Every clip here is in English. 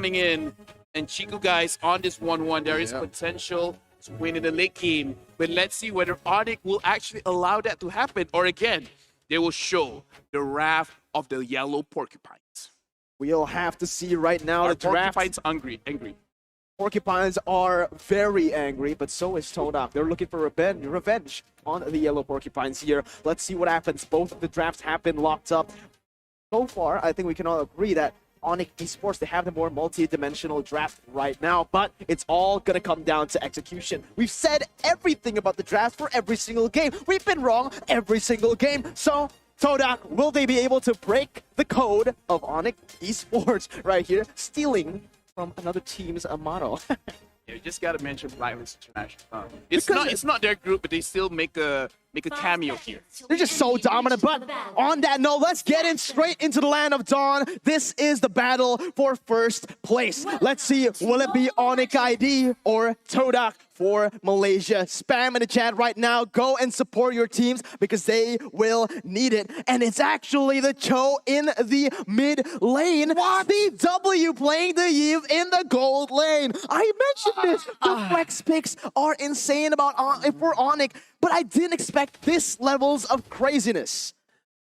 coming in, and Chico guys on this 1-1. There is potential to win in the late game, but let's see whether ONIC will actually allow that to happen, or again, they will show the wrath of the yellow porcupines. We'll have to see right now. The draft. Porcupines angry. Porcupines are very angry, but so is Todak. They're looking for revenge on the yellow porcupines here. Let's see what happens. Both of the drafts have been locked up. So far, I think we can all agree that ONIC Esports, they have the more multi-dimensional draft right now, but it's all gonna come down to execution. We've said everything about the draft for every single game. We've been wrong every single game. So Todak, will they be able to break the code of ONIC Esports right here, stealing from another team's motto? Yeah, you just gotta mention Blacklist International. It's not their group, but they still make a cameo here. They're just so dominant. But on that note, let's get in straight into the land of Dawn. This is the battle for first place. Let's see, will it be ONIC ID or Todak for Malaysia? Spam in the chat right now. Go and support your teams because they will need it. And it's actually the Cho in the mid lane. The W playing the Eve in the gold lane. I mentioned this. The flex picks are insane for ONIC, but I didn't expect this levels of craziness.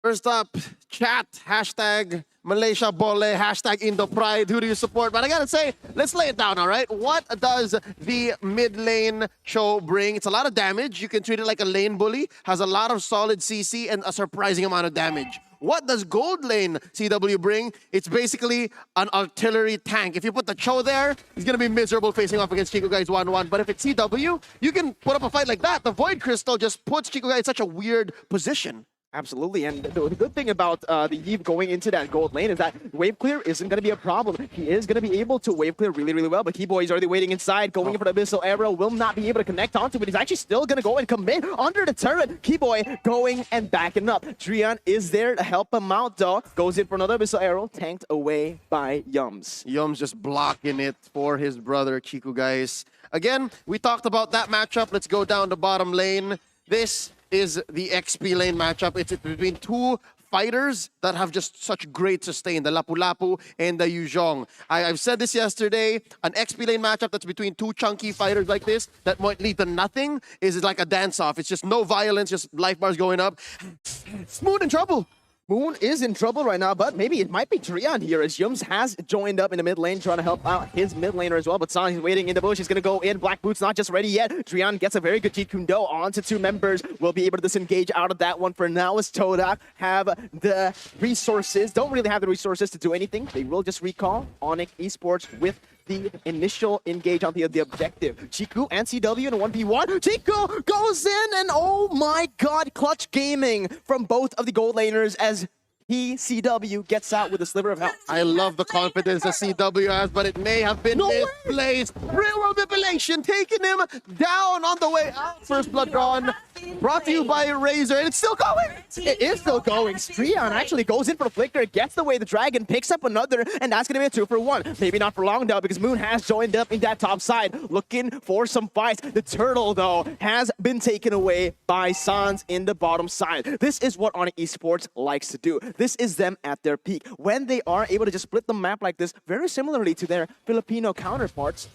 First up, chat, hashtag Malaysia Bole, hashtag Indo Pride. Who do you support? But I gotta say, let's lay it down, all right? What does the mid lane show bring? It's a lot of damage. You can treat it like a lane bully. Has a lot of solid CC and a surprising amount of damage. What does gold lane CW bring? It's basically an artillery tank. If you put the Cho there, he's gonna be miserable facing off against Chico guys 1-1. But if it's CW, you can put up a fight like that. The Void Crystal just puts Chico guys in such a weird position. Absolutely, and the good thing about the Eve going into that gold lane is that wave clear isn't going to be a problem. He is going to be able to wave clear really, really well, but Keyboy is already waiting inside, going in for the Abyssal Arrow, will not be able to connect onto it. He's actually still going to go and commit under the turret. Keyboy going and backing up. Drian is there to help him out, though. Goes in for another Abyssal Arrow, tanked away by Yums. Yums just blocking it for his brother, Chico guys. Again, we talked about that matchup. Let's go down the bottom lane. This is the XP lane matchup. It's between two fighters that have just such great sustain, the Lapu-Lapu and the Yuzhong. I've said this yesterday, an XP lane matchup that's between two chunky fighters like this that might lead to nothing is like a dance-off. It's just no violence, just life bars going up. Smooth in trouble. Moon is in trouble right now, but maybe it might be Drian here as Yums has joined up in the mid lane trying to help out his mid laner as well. But San is waiting in the bush. He's going to go in. Black Boot's not just ready yet. Drian gets a very good Jeet Kune Do onto two members. Will be able to disengage out of that one for now as Todak have the resources. Don't really have the resources to do anything. They will just recall ONIC Esports with the initial engage on the objective. Chiku and CW in a 1v1. Chiku goes in and oh my god, clutch gaming from both of the gold laners as CW gets out with a sliver of health. I love the confidence that CW has, but it may have been misplaced. Real-world manipulation taking him down on the way out. First blood drawn. Brought to you by Razor, and it's still going. It is still going. Strian actually goes in for the flicker, gets away the dragon, picks up another, and that's going to be a 2-for-1. Maybe not for long, though, because Moon has joined up in that top side, looking for some fights. The turtle, though, has been taken away by Sans in the bottom side. This is what ONIC Esports likes to do. This is them at their peak. When they are able to just split the map like this, very similarly to their Filipino counterparts,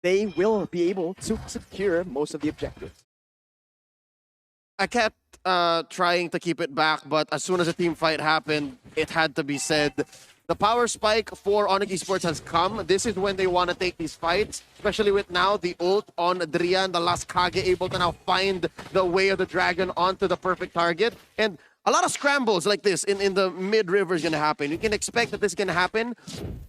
they will be able to secure most of the objectives. I kept trying to keep it back, but as soon as the team fight happened, it had to be said. The power spike for ONIC Esports has come. This is when they want to take these fights, especially with now the ult on Drian, the last Kage able to now find the way of the dragon onto the perfect target. And a lot of scrambles like this in the mid-river is going to happen. You can expect that this is going to happen,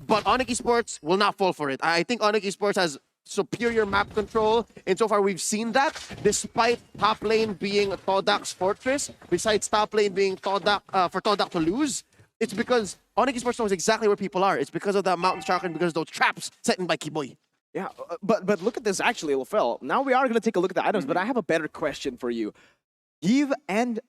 but ONIC Esports will not fall for it. I think ONIC Esports has superior map control, and so far we've seen that despite top lane being Todak's fortress, besides top lane being Todak for Todak to lose. It's because ONIC Esports knows exactly where people are. It's because of that mountain shark and because of those traps set in by Keyboy. Yeah, but look at this actually, Lafel. Now we are going to take a look at the items, but I have a better question for you. Eve and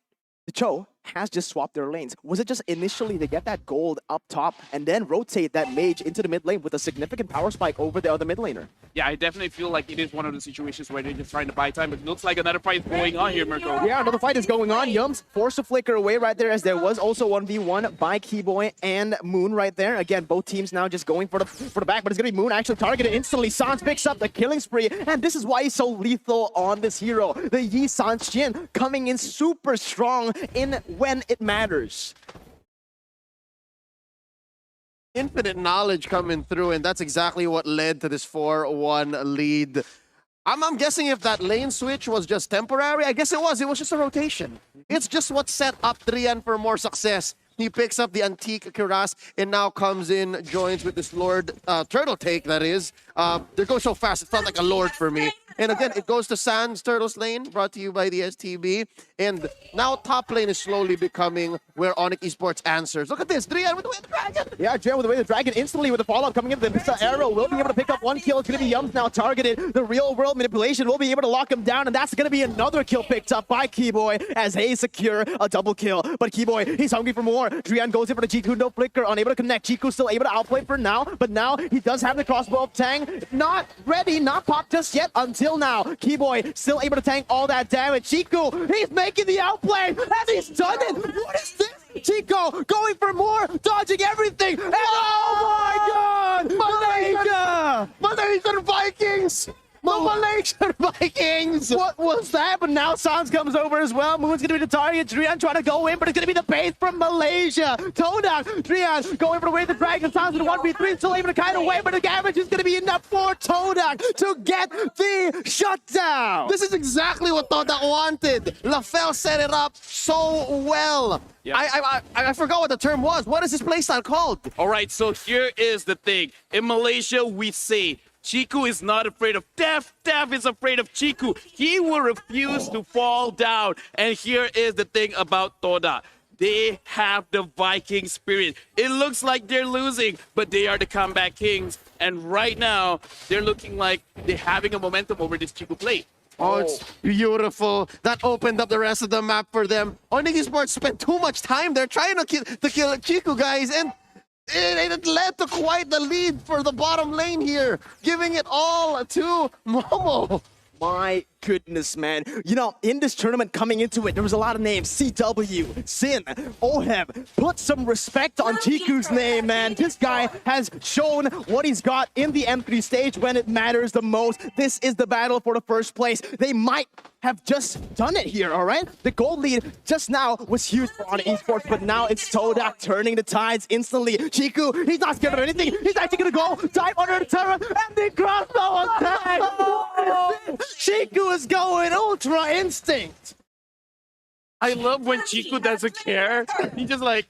Cho has just swapped their lanes. Was it just initially to get that gold up top and then rotate that mage into the mid lane with a significant power spike over the other mid laner? Yeah, I definitely feel like it is one of the situations where they're just trying to buy time. It looks like another fight is going on here, Mirko. Yeah, another fight is going on. Yums forced to flicker away right there, as there was also 1v1 by Keyboy and Moon right there. Again, both teams now just going for the back, but it's going to be Moon actually targeted instantly. Sans picks up the killing spree, and this is why he's so lethal on this hero. The Yi Sans Jin coming in super strong in when it matters. Infinite knowledge coming through, and that's exactly what led to this 4-1 lead. I'm guessing if that lane switch was just temporary, I guess it was. It was just a rotation. It's just what set up Drian for more success. He picks up the Antique Cuirass and now comes in, joins with this Lord Turtle take, that is. They go so fast, it felt like a Lord for me. And again, it goes to Sans Turtles lane, brought to you by the STB. And now top lane is slowly becoming where ONIC Esports answers. Look at this, Drian with the Way of the Dragon! Yeah, Drian with the Way of the Dragon instantly with the follow-up coming in. The Mr. Arrow will be able to pick up one kill. It's going to be Yums now targeted. The real world manipulation will be able to lock him down, and that's going to be another kill picked up by Keyboy as they secure a double kill. But Keyboy, he's hungry for more. Drian goes in for the Jiku, no flicker, unable to connect. Jiku still able to outplay for now, but now he does have the crossbow of Tang. Not ready, not popped just yet until now. Keyboy still able to tank all that damage. Jiku, he's making the outplay, and he's done it. What is this? Chico going for more, dodging everything, and oh my god! Malaysian Vikings! The Malaysian Vikings! What was that? But now Sans comes over as well. Moon's gonna be the target. Drian trying to go in, but it's gonna be the base from Malaysia. Todak, Drian going for the Way of the Dragon. Sans in 1v3, still able to kind of wait, but the damage is gonna be enough for Todak to get the shutdown. This is exactly what Todak wanted. LaFell set it up so well. Yeah. I forgot what the term was. What is this playstyle called? All right, so here is the thing. In Malaysia, we say, Chiku is not afraid of death. Death is afraid of Chiku. He will refuse to fall down. And here is the thing about Toda. They have the Viking spirit. It looks like they're losing, but they are the comeback kings. And right now, they're looking like they're having a momentum over this Chiku play. Oh, it's beautiful. That opened up the rest of the map for them. ONIC Esports spent too much time there trying to kill Chiku, guys, and it led to quite the lead for the bottom lane here, giving it all to Momo. My goodness, man. You know, in this tournament coming into it, there was a lot of names. CW, Sin, Oheb. Put some respect on Chiku's name, man. This guy has shown what he's got in the M3 stage when it matters the most. This is the battle for the first place. They might have just done it here, all right? The gold lead just now was huge for ONIC Esports, but now it's Todak turning the tides instantly. Chiku, he's not scared of anything. He's actually gonna go dive under the turret and the crossbow attack. Chiku is going Ultra Instinct. I love when Chiku doesn't care. He just like,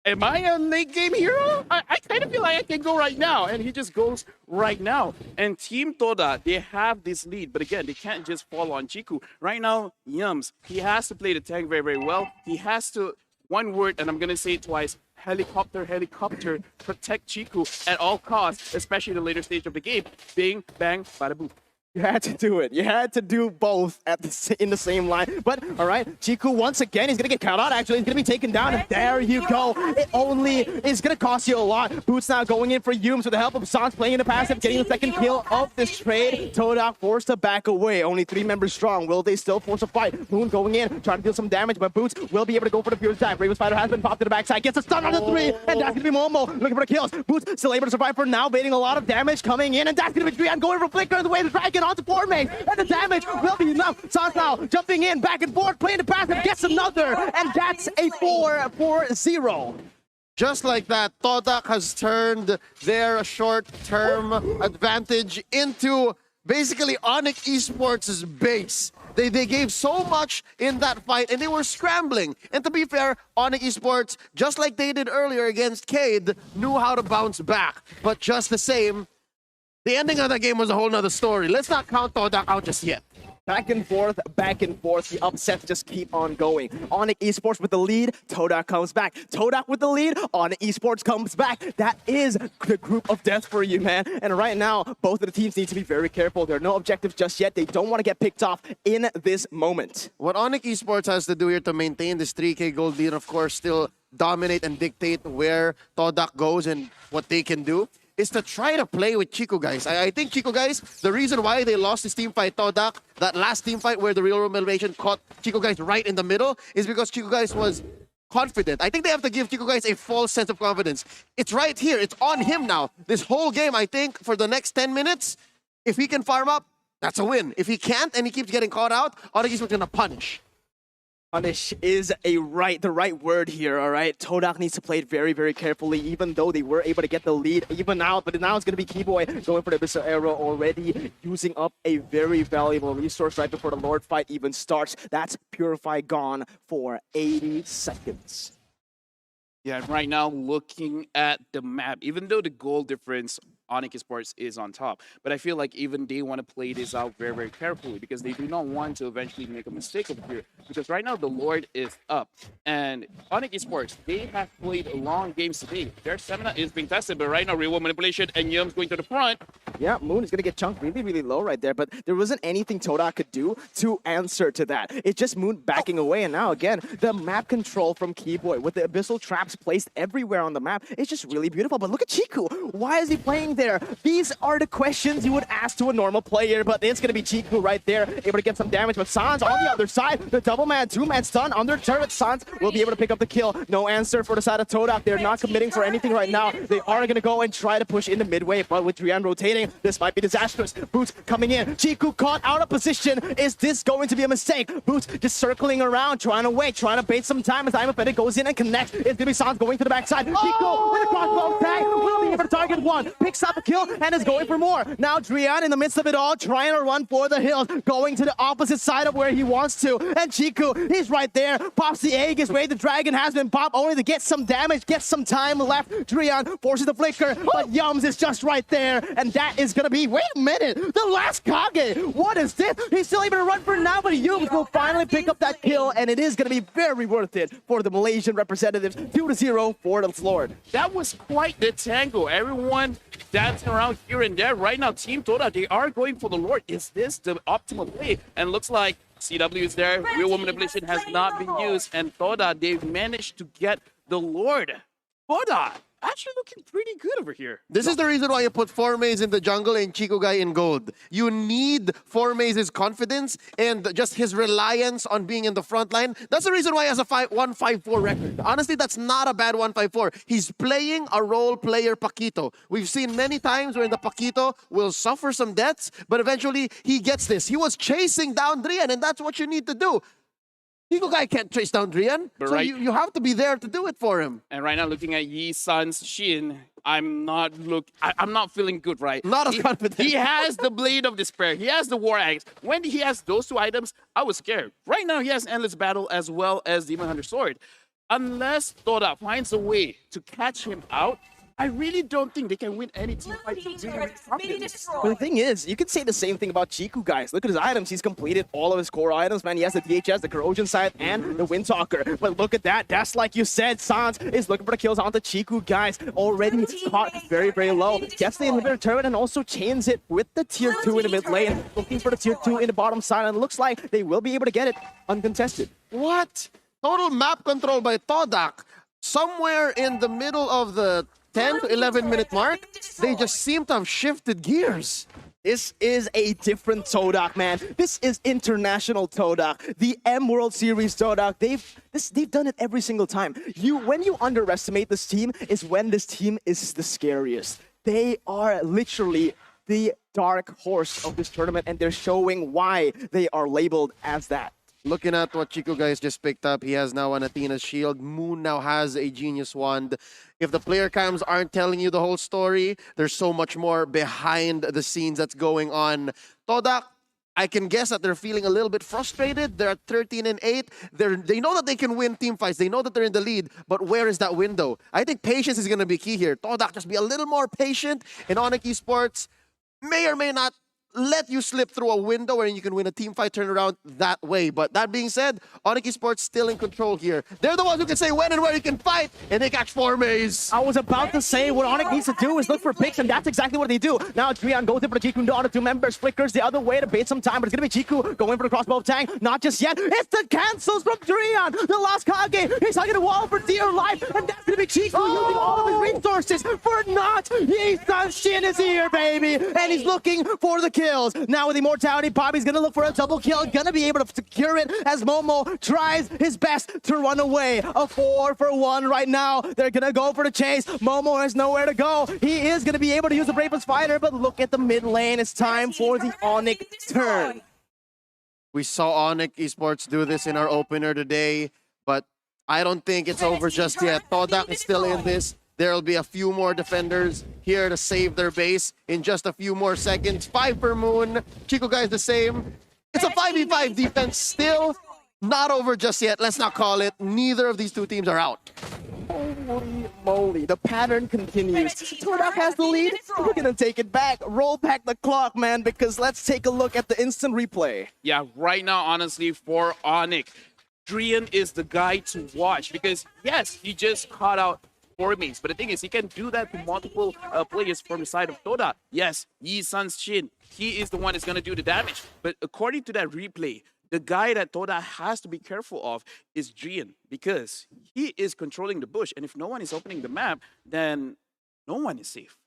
am I a late game hero? I kind of feel like I can go right now. And he just goes right now. And Team Toda, they have this lead. But again, they can't just fall on Chiku. Right now, Yums, he has to play the tank very, very well. He has to, one word, and I'm going to say it twice, helicopter, protect Chiku at all costs, especially in the later stage of the game. Bing, bang, bada boom. You had to do it. You had to do both at in the same line. But, all right, Chiku, once again, he's going to get caught out, actually. He's going to be taken down, and there you go. It only is going to cost you a lot. Boots now going in for Yums with the help of Sans playing in the passive, getting the second kill of this trade. Todak forced to back away. Only 3 members strong. Will they still force a fight? Moon going in, trying to deal some damage, but Boots will be able to go for the pure attack. Raven Spider has been popped to the backside, gets a stun on the 3, and that's going to be Momo looking for the kills. Boots still able to survive for now, baiting a lot of damage coming in, and that's going to be Drian going for Flicker the Way of the Dragon onto 4 main. And the damage will be enough. Sans now jumping in, back and forth, playing the passive, gets another, and that's a 4-0. Just like that, Todak has turned their short-term advantage into basically ONIC Esports' base. They gave so much in that fight, and they were scrambling. And to be fair, ONIC Esports, just like they did earlier against Cade, knew how to bounce back. But just the same, the ending of that game was a whole nother story. Let's not count Todak out just yet. Back and forth, back and forth. The upsets just keep on going. ONIC Esports with the lead, Todak comes back. Todak with the lead, ONIC Esports comes back. That is the group of death for you, man. And right now, both of the teams need to be very careful. There are no objectives just yet. They don't want to get picked off in this moment. What ONIC Esports has to do here to maintain this 3K gold lead, of course, still dominate and dictate where Todak goes and what they can do, is to try to play with Chico guys. I think Chico guys, the reason why they lost this team fight, Todak, that last team fight where the Real Room Elevation caught Chico guys right in the middle, is because Chico guys was confident. I think they have to give Chico guys a false sense of confidence. It's right here. It's on him now. This whole game, I think, for the next 10 minutes, if he can farm up, that's a win. If he can't and he keeps getting caught out, ONIC Esports going to punish. Punish is the right word here, all right? Todak needs to play it very, very carefully, even though they were able to get the lead even now. But now it's going to be Keyboy going for the Abyssal Arrow already, using up a very valuable resource right before the Lord fight even starts. That's Purify gone for 80 seconds. Yeah, right now looking at the map, even though the goal difference, ONIC Esports is on top. But I feel like even they want to play this out very, very carefully because they do not want to eventually make a mistake over here. Because right now the Lord is up. And ONIC Esports, they have played long games today. Their stamina is being tested, but right now Real World Manipulation and Yum's going to the front. Yeah, Moon is going to get chunked really, really low right there, but there wasn't anything Todak could do to answer to that. It's just Moon backing away, and now again, the map control from Keyboy with the Abyssal traps placed everywhere on the map. It's just really beautiful, but look at Chiku. Why is he playing there? These are the questions you would ask to a normal player, but it's going to be Chiku right there, able to get some damage, but Sans on the other side, the double man, two-man stun under turret. Sans will be able to pick up the kill. No answer for the side of Todak. They're not committing for anything right now. They are going to go and try to push into midway, but with Drian rotating, this might be disastrous. Boots coming in. Chiku caught out of position. Is this going to be a mistake? Boots just circling around, trying to wait, trying to bait some time as Imafetic goes in and connects. It's going to be Sans going to the backside. Chiku with a crossbow tag will be able to target one. Picks up a kill and is going for more. Now Drian in the midst of it all, trying to run for the hills, going to the opposite side of where he wants to. And Chiku, he's right there. Pops the Aegis Ray. The dragon has been popped only to get some damage, get some time left. Drian forces the flicker, but Yums is just right there. And that is going to be, wait a minute, the last Kage. What is this? He's still able to run for now, but Yums will finally pick up that kill, and it is going to be very worth it for the Malaysian representatives. 2-0 for the Lord. That was quite the tango. Everyone dancing around here and there. Right now, Team Toda, they are going for the Lord. Is this the optimal play? And looks like CW is there. Real Woman Manipulation has not been used. And Toda, they've managed to get the Lord. Toda, actually looking pretty good over here. This is the reason why you put 4Maze in the jungle and Chico guy in gold. You need 4Maze's confidence and just his reliance on being in the front line. That's the reason why he has a 154 record. Honestly, that's not a bad 154. He's playing a role player Paquito. We've seen many times where the Paquito will suffer some deaths, but eventually he gets this. He was chasing down Drian, and that's what you need to do. Chico guy can't chase down Drian, But so right- you have to be there to do it for him. And right now, looking at Yi San's Shin, I'm not feeling good, right? Not as confident. He has the Blade of Despair. He has the War Axe. When he has those two items, I was scared. Right now, he has Endless Battle as well as Demon Hunter Sword. Unless Toda finds a way to catch him out, I really don't think they can win any team fight. But the thing is, you could say the same thing about Chiku, guys. Look at his items. He's completed all of his core items, man. He has the DHS, the Corrosion Side, and the Windtalker. But look at that. That's like you said. Sans is looking for the kills onto Chiku, guys. Already caught very, very low. Gets the inhibitor turret and also chains it with the tier 2 in the mid lane. Looking for the tier 2 in the bottom side. And it looks like they will be able to get it uncontested. What? Total map control by Todak. Somewhere in the middle of the 10 to 11 minute mark, they just seem to have shifted gears. This is a different Todak, man. This is international Todak. The M World Series Todak. They've done it every single time. When you underestimate this team is when this team is the scariest. They are literally the dark horse of this tournament, and they're showing why they are labeled as that. Looking at what Chico guys just picked up, he has now an Athena's shield. Moon now has a Genius Wand. If the player cams aren't telling you the whole story, there's so much more behind the scenes that's going on. Todak, I can guess that they're feeling a little bit frustrated. They're at 13-8. They know that they can win team fights. They know that they're in the lead, but where is that window? I think patience is going to be key here. Todak, just be a little more patient, and ONIC Esports may or may not let you slip through a window where you can win a team fight turnaround that way. But that being said, ONIC Esports still in control here. They're the ones who can say when and where you can fight, and they catch 4 maze. I was about to say what ONIC needs to do is look for picks, and that's exactly what they do. Now Drian goes in for the Jiku on the 2 members, flickers the other way to bait some time, but it's going to be Jiku going for the crossbow of Tang. Not just yet. It's the cancels from Drian. The last Kage. He's hugging the wall for dear life, and that's going to be Jiku using all of his resources for not. Shin is here, baby, and he's looking for the kills. Now with Immortality Pop, he's going to look for a double kill, going to be able to secure it as Momo tries his best to run away. A 4-for-1 right now. They're going to go for the chase. Momo has nowhere to go. He is going to be able to use the Bravest Fighter, but look at the mid lane. It's time for the ONIC turn. We saw ONIC Esports do this in our opener today, but I don't think it's over just yet. Todak is still in this. There'll be a few more defenders here to save their base in just a few more seconds. 5 per Moon. Chico guys the same. It's a 5v5 defense still. Not over just yet. Let's not call it. Neither of these two teams are out. Holy moly, the pattern continues. Todak has the lead. We're gonna take it back. Roll back the clock, man, because let's take a look at the instant replay. Yeah, right now, honestly, for ONIC, Drian is the guy to watch because, yes, he just caught out 4 mains, but the thing is, he can do that to multiple players from the side of Todak. Yes, Yi Sun's Shin, he is the one that's going to do the damage. But according to that replay, the guy that Todak has to be careful of is Drian because he is controlling the bush. And if no one is opening the map, then no one is safe.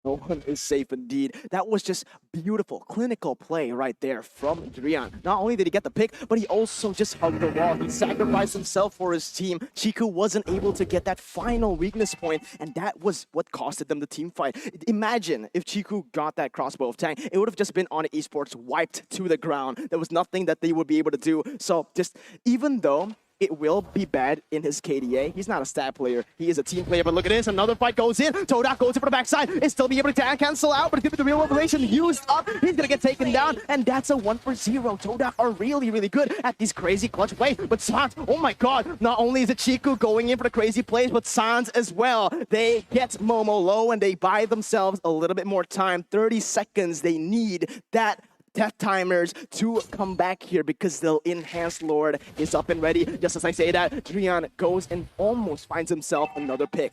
No one is safe indeed. That was just beautiful, clinical play right there from Drian. Not only did he get the pick, but he also just hugged the wall. He sacrificed himself for his team. Chiku wasn't able to get that final weakness point, and that was what costed them the team fight. Imagine if Chiku got that crossbow of Tang, it would have just been ONIC Esports wiped to the ground. There was nothing that they would be able to do. So just, even though it will be bad in his KDA, he's not a stat player. He is a team player, but look at this. Another fight goes in. Todak goes in for the backside. It's still be able to cancel out, but it's going to be the real revelation used up. He's going to get taken down, and that's a 1-for-0. Todak are really, really good at these crazy clutch plays. But Sans, oh my god, not only is it Chiku going in for the crazy plays, but Sans as well. They get Momo low, and they buy themselves a little bit more time. 30 seconds. They need that death timers to come back here because the enhanced lord is up and ready. Just as I say that, Drian goes and almost finds himself another pick.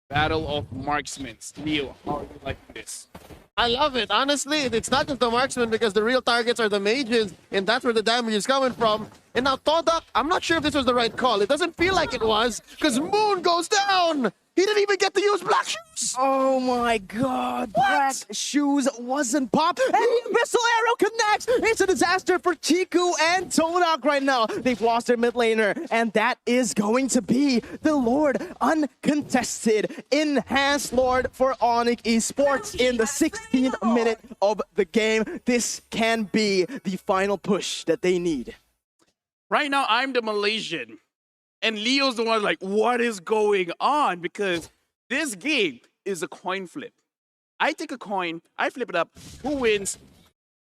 Battle of marksmen. Leo, how are you liking this? I love it. Honestly, it's not just the marksman because the real targets are the mages, and that's where the damage is coming from. And now Todak, I'm not sure if this was the right call. It doesn't feel like it was because Moon goes down. He didn't even get to use black shoes. Oh my god, black shoes wasn't popped, and the Abyssal Arrow connects. It's a disaster for Chiku and Todak right now. They've lost their mid laner, and that is going to be the Lord, uncontested, enhanced Lord for ONIC Esports in the 16th minute of the game. This can be the final push that they need. Right now, I'm the Malaysian. And Leo's the one like, what is going on? Because this game is a coin flip. I take a coin, I flip it up. Who wins?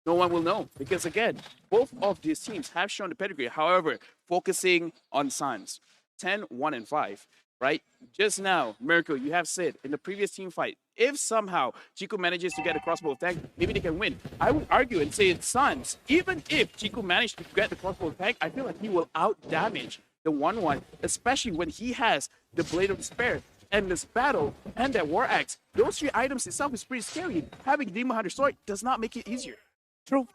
No one will know. Because again, both of these teams have shown the pedigree. However, focusing on Sans. 10, 1, and 5. Right? Just now, Mirko, you have said in the previous team fight, if somehow Chiku manages to get a crossbow of Tang, maybe they can win. I would argue and say it's Sans. Even if Chiku managed to get the crossbow of Tang, I feel like he will out-damage the 1-1, especially when he has the Blade of Despair, Endless Battle, and that War Axe. Those 3 items itself is pretty scary. Having Demon Hunter Sword does not make it easier.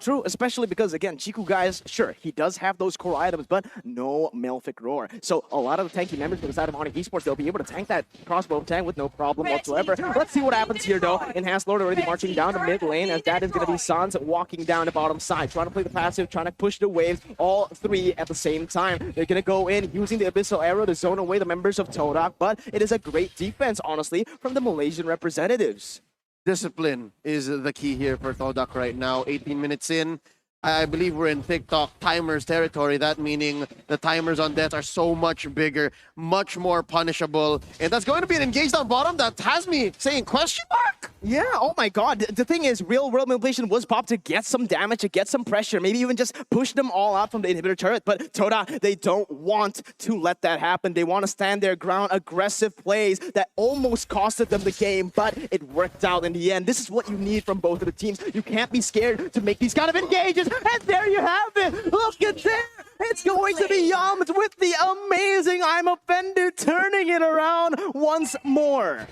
True, especially because, again, Chiku guys, sure, he does have those core items, but no Malefic Roar. So a lot of the tanky members from the side of ONIC Esports, they'll be able to tank that crossbow tank with no problem whatsoever. Let's see what happens here, though. Enhanced Lord already marching down to mid lane, as that is going to be Sans walking down the bottom side, trying to play the passive, trying to push the waves, all 3 at the same time. They're going to go in using the Abyssal Arrow to zone away the members of Todak, but it is a great defense, honestly, from the Malaysian representatives. Discipline is the key here for Todak right now. 18 minutes in. I believe we're in TikTok timers territory. That meaning the timers on death are so much bigger, much more punishable. And that's going to be an engaged on bottom that has me saying question mark. Yeah, oh my god. The thing is, real world manipulation was popped to get some damage, to get some pressure, maybe even just push them all out from the inhibitor turret. But Todak, they don't want to let that happen. They want to stand their ground, aggressive plays that almost costed them the game, but it worked out in the end. This is what you need from both of the teams. You can't be scared to make these kind of engages. And there you have it. Look at there. It's going to be Yums with the amazing I'm Offended, turning it around once more.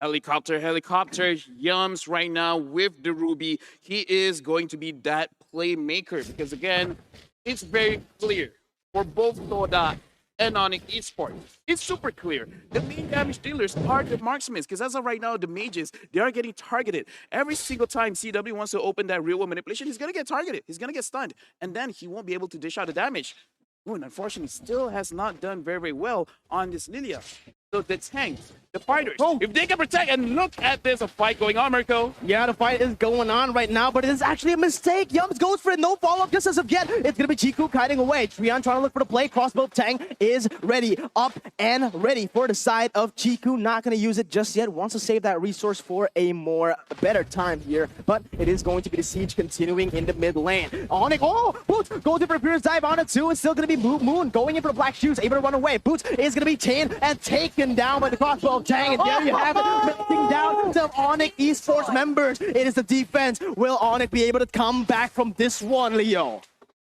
Helicopter, Yums right now with the Ruby. He is going to be that playmaker because, again, it's very clear for both Todak and ONIC Esports. It's super clear. The main damage dealers are the marksmen because as of right now, the mages, they are getting targeted. Every single time CW wants to open that real-world manipulation, he's going to get targeted. He's going to get stunned. And then he won't be able to dish out the damage. Ooh, and unfortunately, still has not done very, very well on this Lilia. So the tanks, the fighters, if they can protect, and look at this, a fight going on, Mirko. Yeah, the fight is going on right now, but it is actually a mistake. Yums goes for it, no follow-up just as of yet. It's going to be Chiku kiting away. Trian trying to look for the play. Crossbow tank is ready, up and ready for the side of Chiku. Not going to use it just yet. Wants to save that resource for a better time here, but it is going to be the siege continuing in the mid lane. ONIC, Boots goes in for a Pierce dive on it too. It's still going to be Moon going in for the black shoes, able to run away. Boots is going to be chained and taken down by the crossbow of Tang, and there you have it, mixing down some ONIC Esports members. It is the defense. Will ONIC be able to come back from this one, Leo?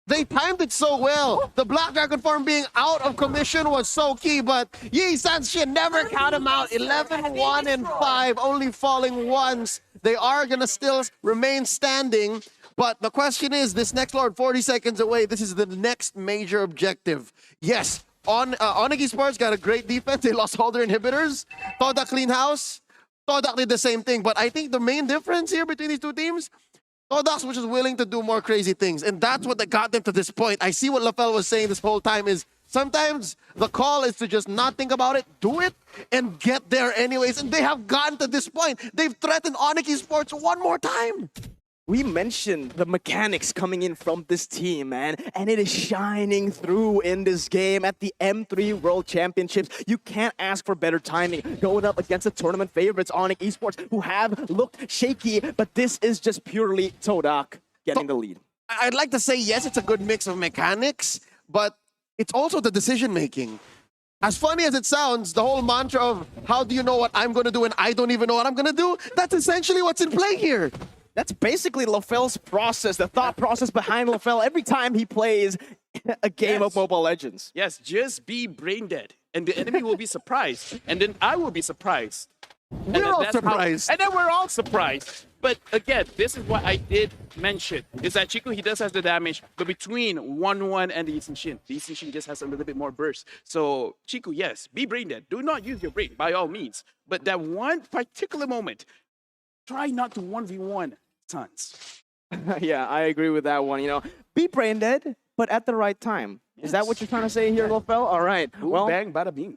They timed it so well. The Black Dragon form being out of commission was so key, but Yi Sanshin never count him out. 11, 1, and 5, only falling once. They are going to still remain standing. But the question is, this next Lord 40 seconds away, this is the next major objective. Yes, ONIC Esports got a great defense. They lost all their inhibitors. Todak clean house. Todak did the same thing. But I think the main difference here between these two teams, Todak's which is willing to do more crazy things. And that's what got them to this point. I see what LaFell was saying this whole time is sometimes the call is to just not think about it, do it, and get there anyways. And they have gotten to this point. They've threatened ONIC Esports one more time. We mentioned the mechanics coming in from this team, man, and it is shining through in this game at the M3 World Championships. You can't ask for better timing going up against the tournament favorites, ONIC Esports, who have looked shaky, but this is just purely Todak getting the lead. I'd like to say, yes, it's a good mix of mechanics, but it's also the decision-making. As funny as it sounds, the whole mantra of how do you know what I'm going to do and I don't even know what I'm going to do, that's essentially what's in play here. That's basically LaFell's process, the thought process behind LaFell every time he plays a game of Mobile Legends. Yes, just be brain dead, and the enemy will be surprised, and then I will be surprised. We're all surprised. And then we're all surprised. But again, this is what I did mention, is that Chiku, he does have the damage, but between 1-1 and the Shin just has a little bit more burst. So Chiku, yes, be brain dead. Do not use your brain, by all means. But that one particular moment, try not to 1v1 Suns. Yeah, I agree with that one. You know, be brain dead, but at the right time. Yes. Is that what you're trying to say here, LaFell? All right. Boom, bang, bada bing.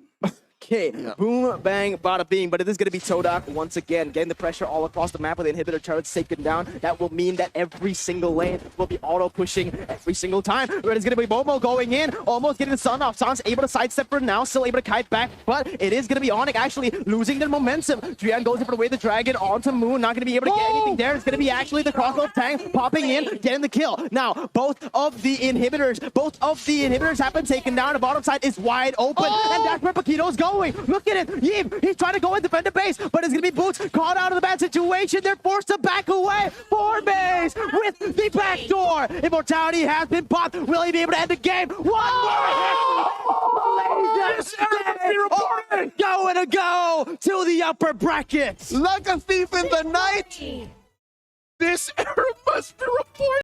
Okay, boom, bang, bada bing. But it is going to be Todak once again, getting the pressure all across the map with the inhibitor turrets taken down. That will mean that every single lane will be auto-pushing every single time. But it's going to be Momo going in, almost getting the sun off. San's able to sidestep for now, still able to kite back. But it is going to be ONIC actually losing their momentum. Trian goes in for the way the dragon onto Moon, not going to be able to get anything there. It's going to be actually the crossbow tank popping in, getting the kill. Now, both of the inhibitors have been taken down. The bottom side is wide open, and that's where Paquito's going. Look at it. Yeeb, he's trying to go and defend the base, but it's going to be Boots caught out of the bad situation. They're forced to back away for base with the backdoor. Immortality has been popped. Will he be able to end the game? One more hit. Going to go to the upper brackets. Like a thief in the night. This error must be reported.